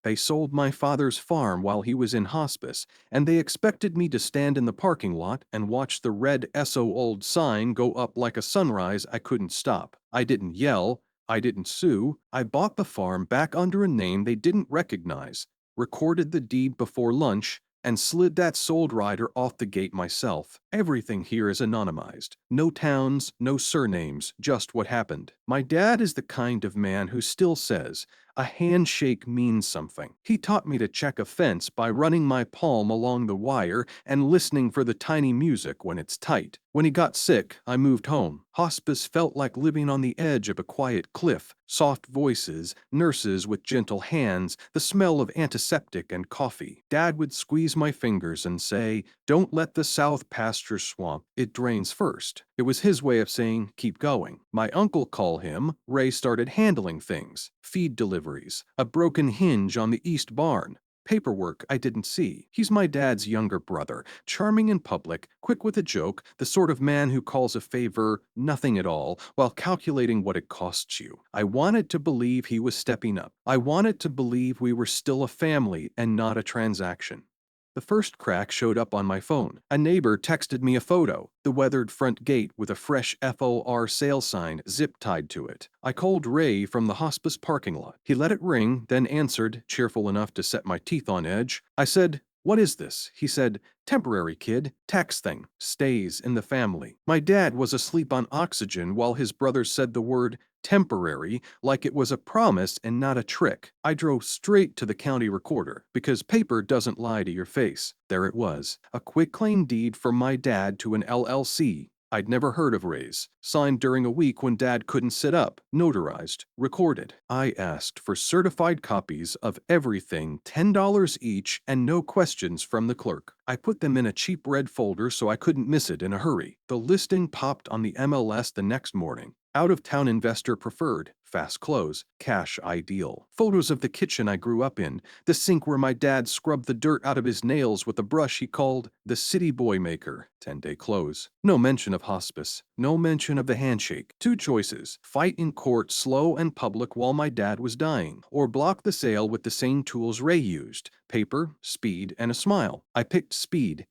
They sold my father's farm while he was in hospice, and they expected me to stand in the parking lot and watch the red SO old sign go up like a sunrise I couldn't stop. I didn't yell. I didn't sue. I bought the farm back under a name they didn't recognize, recorded the deed before lunch, and slid that sold rider off the gate myself. Everything here is anonymized. No towns, no surnames, just what happened. My dad is the kind of man who still says, a handshake means something. He taught me to check a fence by running my palm along the wire and listening for the tiny music when it's tight. When he got sick, I moved home. Hospice felt like living on the edge of a quiet cliff. Soft voices, nurses with gentle hands, the smell of antiseptic and coffee. Dad would squeeze my fingers and say, "Don't let the south pasture swamp. It drains first." It was his way of saying, keep going. My uncle called him. Ray started handling things. Feed deliveries, a broken hinge on the east barn, paperwork I didn't see. He's my dad's younger brother, charming in public, quick with a joke, the sort of man who calls a favor nothing at all while calculating what it costs you. I wanted to believe he was stepping up. I wanted to believe we were still a family and not a transaction. The first crack showed up on my phone. A neighbor texted me a photo, the weathered front gate with a fresh FOR sale sign zip-tied to it. I called Ray from the hospice parking lot. He let it ring, then answered, cheerful enough to set my teeth on edge. I said, "What is this?" He said, "Temporary, kid. Tax thing. Stays in the family." My dad was asleep on oxygen while his brother said the word temporary like it was a promise and not a trick. I drove straight to the county recorder because paper doesn't lie to your face. There it was, a quitclaim deed from my dad to an LLC. I'd never heard of Ray's. Signed during a week when Dad couldn't sit up. Notarized. Recorded. I asked for certified copies of everything, $10 each, and no questions from the clerk. I put them in a cheap red folder so I couldn't miss it in a hurry. The listing popped on the MLS the next morning. Out-of-town investor preferred, fast close, cash ideal. Photos of the kitchen I grew up in, the sink where my dad scrubbed the dirt out of his nails with a brush he called the city boy maker, 10-day close. No mention of hospice, no mention of the handshake. Two choices: fight in court slow and public while my dad was dying, or block the sale with the same tools Ray used, paper, speed, and a smile. I picked speed.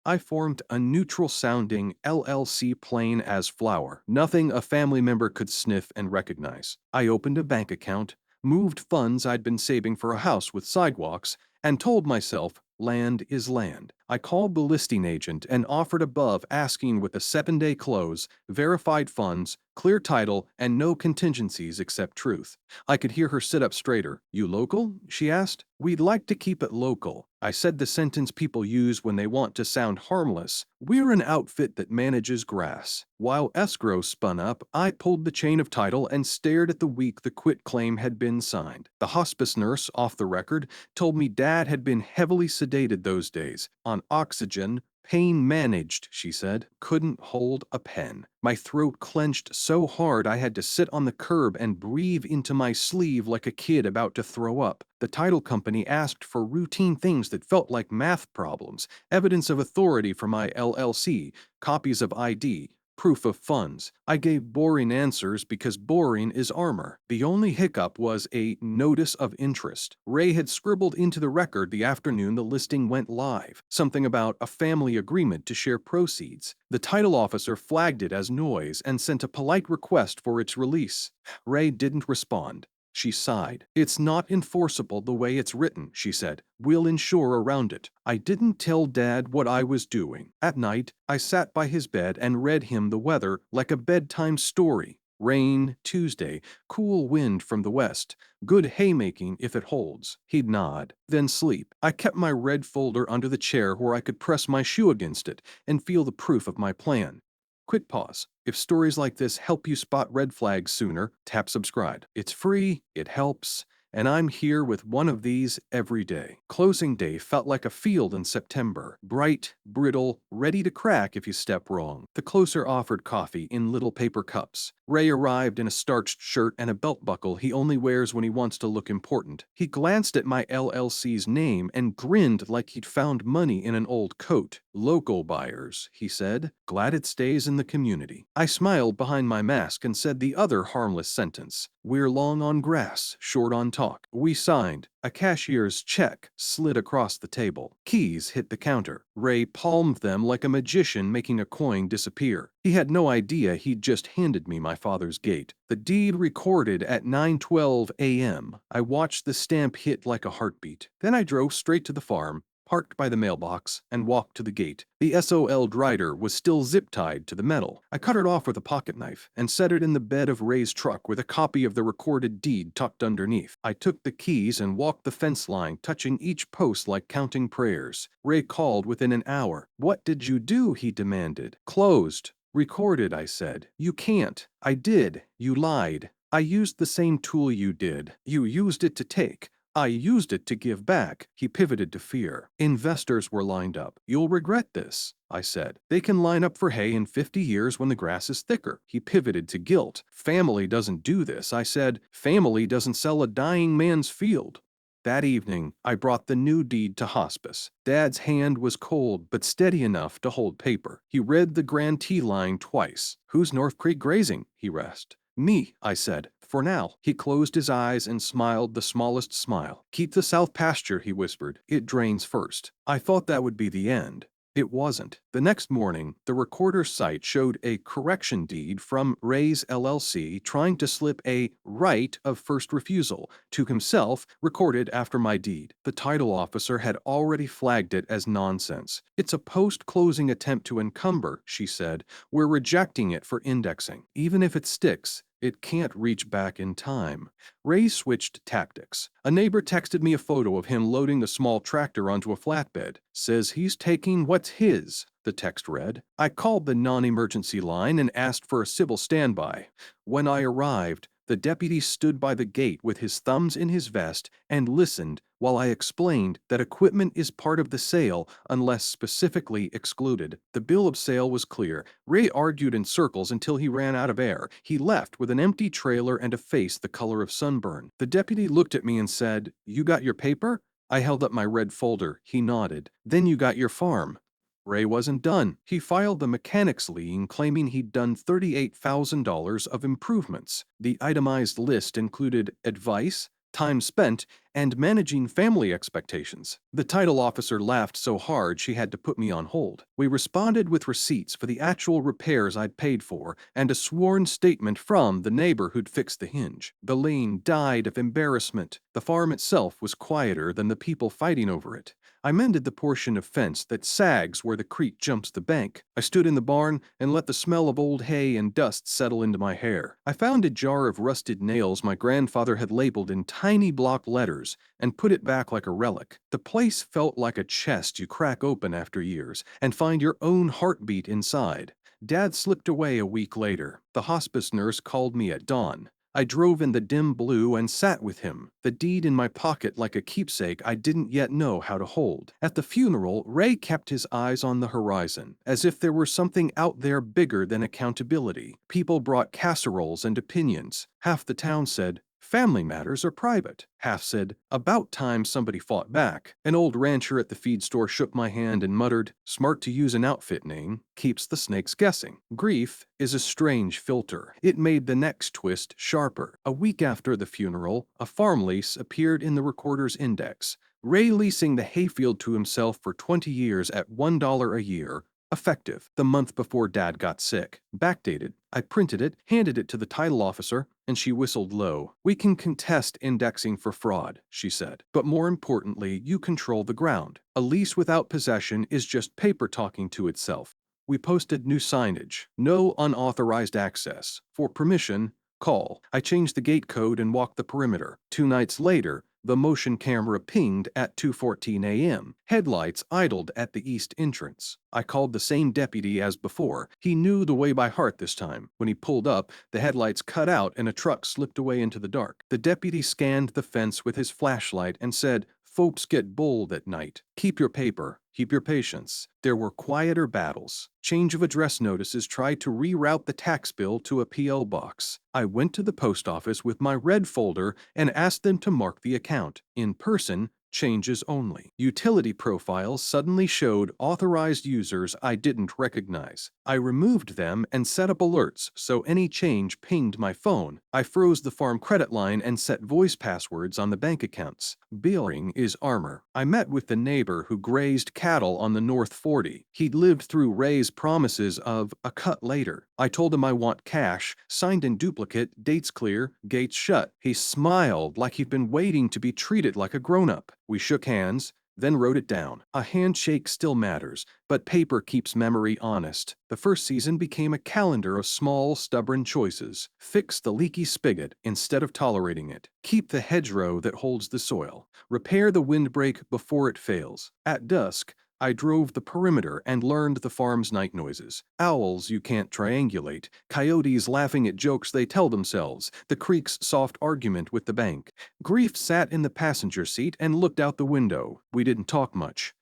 I formed a neutral-sounding LLC plain as flour, nothing a family member could sniff and recognize. I opened a bank account, moved funds I'd been saving for a house with sidewalks, and told myself, land is land. I called the listing agent and offered above asking with a 7-day close, verified funds, clear title, and no contingencies except truth. I could hear her sit up straighter. "You local?" she asked. "We'd like to keep it local." I said the sentence people use when they want to sound harmless. "We're an outfit that manages grass." While escrow spun up, I pulled the chain of title and stared at the week the quitclaim had been signed. The hospice nurse, off the record, told me Dad had been heavily sedated those days, on oxygen, pain managed, she said. Couldn't hold a pen. My throat clenched so hard I had to sit on the curb and breathe into my sleeve like a kid about to throw up. The title company asked for routine things that felt like math problems, evidence of authority for my LLC, copies of ID, proof of funds. I gave boring answers because boring is armor. The only hiccup was a notice of interest. Ray had scribbled into the record the afternoon the listing went live, something about a family agreement to share proceeds. The title officer flagged it as noise and sent a polite request for its release. Ray didn't respond. She sighed. "It's not enforceable the way it's written," she said. "We'll insure around it." I didn't tell Dad what I was doing. At night, I sat by his bed and read him the weather like a bedtime story. Rain, Tuesday, cool wind from the west, good haymaking if it holds. He'd nod, then sleep. I kept my red folder under the chair where I could press my shoe against it and feel the proof of my plan. Quick pause. If stories like this help you spot red flags sooner, tap subscribe. It's free, it helps, and I'm here with one of these every day. Closing day felt like a field in September. Bright, brittle, ready to crack if you step wrong. The closer offered coffee in little paper cups. Ray arrived in a starched shirt and a belt buckle he only wears when he wants to look important. He glanced at my LLC's name and grinned like he'd found money in an old coat. "Local buyers," he said. "Glad it stays in the community." I smiled behind my mask and said the other harmless sentence. "We're long on grass, short on talk." We signed. A cashier's check slid across the table. Keys hit the counter. Ray palmed them like a magician making a coin disappear. He had no idea he'd just handed me my father's gate. The deed recorded at 9:12 a.m. I watched the stamp hit like a heartbeat. Then I drove straight to the farm, parked by the mailbox, and walked to the gate. The SOL rider was still zip-tied to the metal. I cut it off with a pocket knife and set it in the bed of Ray's truck with a copy of the recorded deed tucked underneath. I took the keys and walked the fence line, touching each post like counting prayers. Ray called within an hour. "What did you do?" he demanded. "Closed. Recorded," I said. "You can't." "I did. You lied. I used the same tool you did. You used it to take. I used it to give back." He pivoted to fear. "Investors were lined up. You'll regret this," I said. "They can line up for hay in 50 years when the grass is thicker." He pivoted to guilt. "Family doesn't do this," I said. "Family doesn't sell a dying man's field." That evening, I brought the new deed to hospice. Dad's hand was cold but steady enough to hold paper. He read the grantee line twice. "Who's North Creek grazing?" he asked. "Me," I said. "For now." He closed his eyes and smiled the smallest smile. "Keep the south pasture," he whispered. "It drains first." I thought that would be the end. It wasn't. The next morning, the recorder's site showed a correction deed from Ray's LLC trying to slip a right of first refusal to himself recorded after my deed. The title officer had already flagged it as nonsense. "It's a post-closing attempt to encumber," she said. "We're rejecting it for indexing. Even if it sticks, it can't reach back in time." Ray switched tactics. A neighbor texted me a photo of him loading the small tractor onto a flatbed. "Says he's taking what's his," the text read. I called the non-emergency line and asked for a civil standby. When I arrived, the deputy stood by the gate with his thumbs in his vest and listened while I explained that equipment is part of the sale unless specifically excluded. The bill of sale was clear. Ray argued in circles until he ran out of air. He left with an empty trailer and a face the color of sunburn. The deputy looked at me and said, "You got your paper?" I held up my red folder. He nodded. "Then you got your farm." Ray wasn't done. He filed the mechanics lien claiming he'd done $38,000 of improvements. The itemized list included advice, time spent, and managing family expectations. The title officer laughed so hard she had to put me on hold. We responded with receipts for the actual repairs I'd paid for and a sworn statement from the neighbor who'd fixed the hinge. The lien died of embarrassment. The farm itself was quieter than the people fighting over it. I mended the portion of fence that sags where the creek jumps the bank. I stood in the barn and let the smell of old hay and dust settle into my hair. I found a jar of rusted nails my grandfather had labeled in tiny block letters and put it back like a relic. The place felt like a chest you crack open after years and find your own heartbeat inside. Dad slipped away a week later. The hospice nurse called me at dawn. I drove in the dim blue and sat with him, the deed in my pocket like a keepsake I didn't yet know how to hold. At the funeral, Ray kept his eyes on the horizon, as if there were something out there bigger than accountability. People brought casseroles and opinions. Half the town said, "Family matters are private." Half said, "About time somebody fought back." An old rancher at the feed store shook my hand and muttered, "Smart to use an outfit name. Keeps the snakes guessing." Grief is a strange filter. It made the next twist sharper. A week after the funeral, a farm lease appeared in the recorder's index. Ray leasing the hayfield to himself for 20 years at $1 a year. Effective the month before Dad got sick. Backdated. I printed it, handed it to the title officer, and she whistled low. "We can contest indexing for fraud," she said. "But more importantly, you control the ground. A lease without possession is just paper talking to itself." We posted new signage. "No unauthorized access. For permission, call." I changed the gate code and walked the perimeter. 2 nights later, the motion camera pinged at 2:14 a.m. Headlights idled at the east entrance. I called the same deputy as before. He knew the way by heart this time. When he pulled up, the headlights cut out and a truck slipped away into the dark. The deputy scanned the fence with his flashlight and said, Folks get bold at night. Keep your paper. Keep your patience. There were quieter battles. Change of address notices tried to reroute the tax bill to a P.O. box. I went to the post office with my red folder and asked them to mark the account. In person, changes only. Utility profiles suddenly showed authorized users I didn't recognize. I removed them and set up alerts so any change pinged my phone. I froze the farm credit line and set voice passwords on the bank accounts. Billing is armor. I met with the neighbor who grazed cattle on the North 40. He'd lived through Ray's promises of a cut later. I told him I want cash, signed in duplicate, dates clear, gates shut. He smiled like he'd been waiting to be treated like a grown-up. We shook hands, then wrote it down. A handshake still matters, but paper keeps memory honest. The first season became a calendar of small, stubborn choices. Fix the leaky spigot instead of tolerating it. Keep the hedgerow that holds the soil. Repair the windbreak before it fails. At dusk, I drove the perimeter and learned the farm's night noises. Owls you can't triangulate, coyotes laughing at jokes they tell themselves, the creek's soft argument with the bank. Grief sat in the passenger seat and looked out the window. We didn't talk much.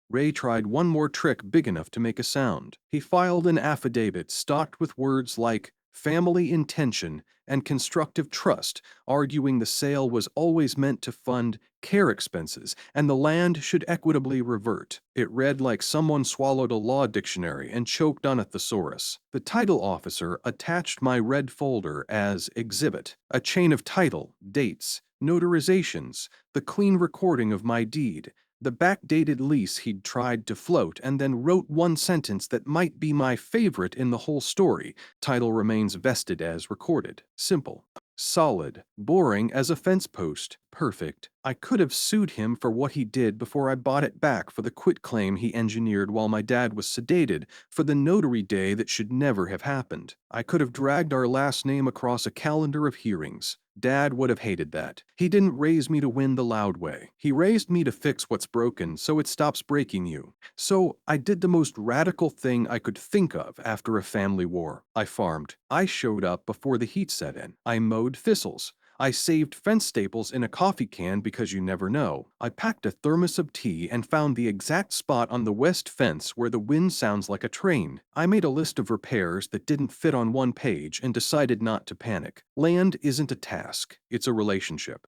Ray tried one more trick big enough to make a sound. He filed an affidavit stocked with words like family intention and constructive trust, arguing the sale was always meant to fund care expenses and the land should equitably revert. It read like someone swallowed a law dictionary and choked on a thesaurus. The title officer attached my red folder as exhibit, a chain of title, dates, notarizations, the clean recording of my deed, the backdated lease he'd tried to float, and then wrote one sentence that might be my favorite in the whole story. Title remains vested as recorded. Simple. Solid. Boring as a fence post. Perfect. I could have sued him for what he did before I bought it back for the quitclaim he engineered while my dad was sedated, for the notary day that should never have happened. I could have dragged our last name across a calendar of hearings. Dad would have hated that. He didn't raise me to win the loud way. He raised me to fix what's broken so it stops breaking you. So I did the most radical thing I could think of after a family war. I farmed. I showed up before the heat set in. I mowed thistles. I saved fence staples in a coffee can because you never know. I packed a thermos of tea and found the exact spot on the west fence where the wind sounds like a train. I made a list of repairs that didn't fit on one page and decided not to panic. Land isn't a task, it's a relationship.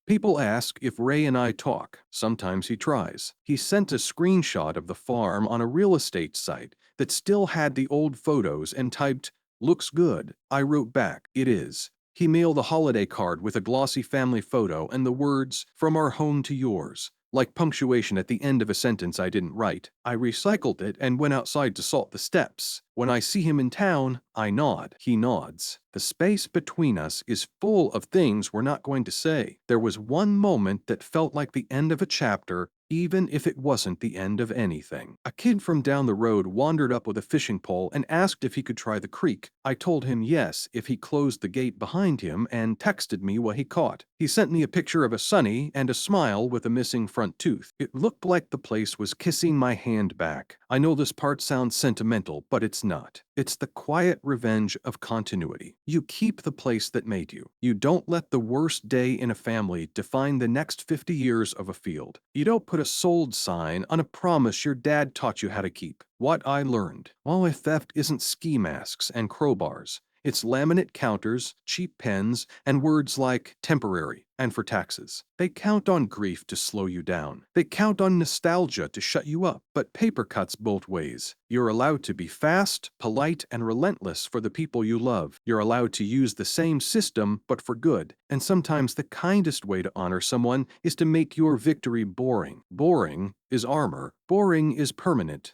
People ask if Ray and I talk. Sometimes he tries. He sent a screenshot of the farm on a real estate site that still had the old photos and typed, "Looks good." I wrote back, "It is." He mailed a holiday card with a glossy family photo and the words, "From our home to yours," like punctuation at the end of a sentence I didn't write. I recycled it and went outside to salt the steps. When I see him in town, I nod. He nods. The space between us is full of things we're not going to say. There was one moment that felt like the end of a chapter, even if it wasn't the end of anything. A kid from down the road wandered up with a fishing pole and asked if he could try the creek. I told him yes if he closed the gate behind him and texted me what he caught. He sent me a picture of a sunny and a smile with a missing front tooth. It looked like the place was kissing my hand back. I know this part sounds sentimental, but it's not. It's the quiet revenge of continuity. You keep the place that made you. You don't let the worst day in a family define the next 50 years of a field. You don't put a sold sign on a promise your dad taught you how to keep. What I learned. Walleye theft isn't ski masks and crowbars. It's laminate counters, cheap pens, and words like temporary and for taxes. They count on grief to slow you down. They count on nostalgia to shut you up, but paper cuts both ways. You're allowed to be fast, polite, and relentless for the people you love. You're allowed to use the same system, but for good. And sometimes the kindest way to honor someone is to make your victory boring. Boring is armor. Boring is permanent.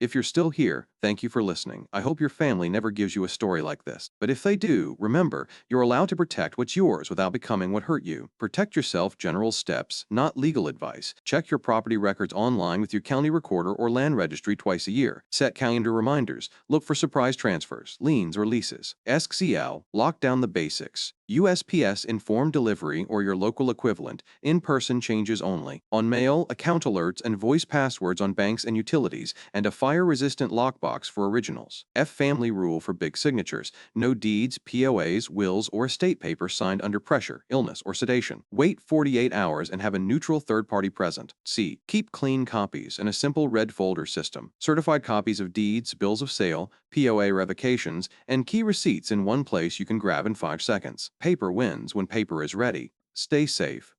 If you're still here, thank you for listening. I hope your family never gives you a story like this. But if they do, remember, you're allowed to protect what's yours without becoming what hurt you. Protect yourself, general steps, not legal advice. Check your property records online with your county recorder or land registry twice a year. Set calendar reminders. Look for surprise transfers, liens, or leases. Ask CL. Lock down the basics. USPS informed delivery or your local equivalent, in-person changes only. On mail, account alerts and voice passwords on banks and utilities, and a fire-resistant lockbox for originals. F family rule for big signatures. No deeds, POAs, wills, or estate papers signed under pressure, illness, or sedation. Wait 48 hours and have a neutral third party present. C. Keep clean copies in a simple red folder system. Certified copies of deeds, bills of sale, POA revocations, and key receipts in one place you can grab in 5 seconds. Paper wins when paper is ready. Stay safe.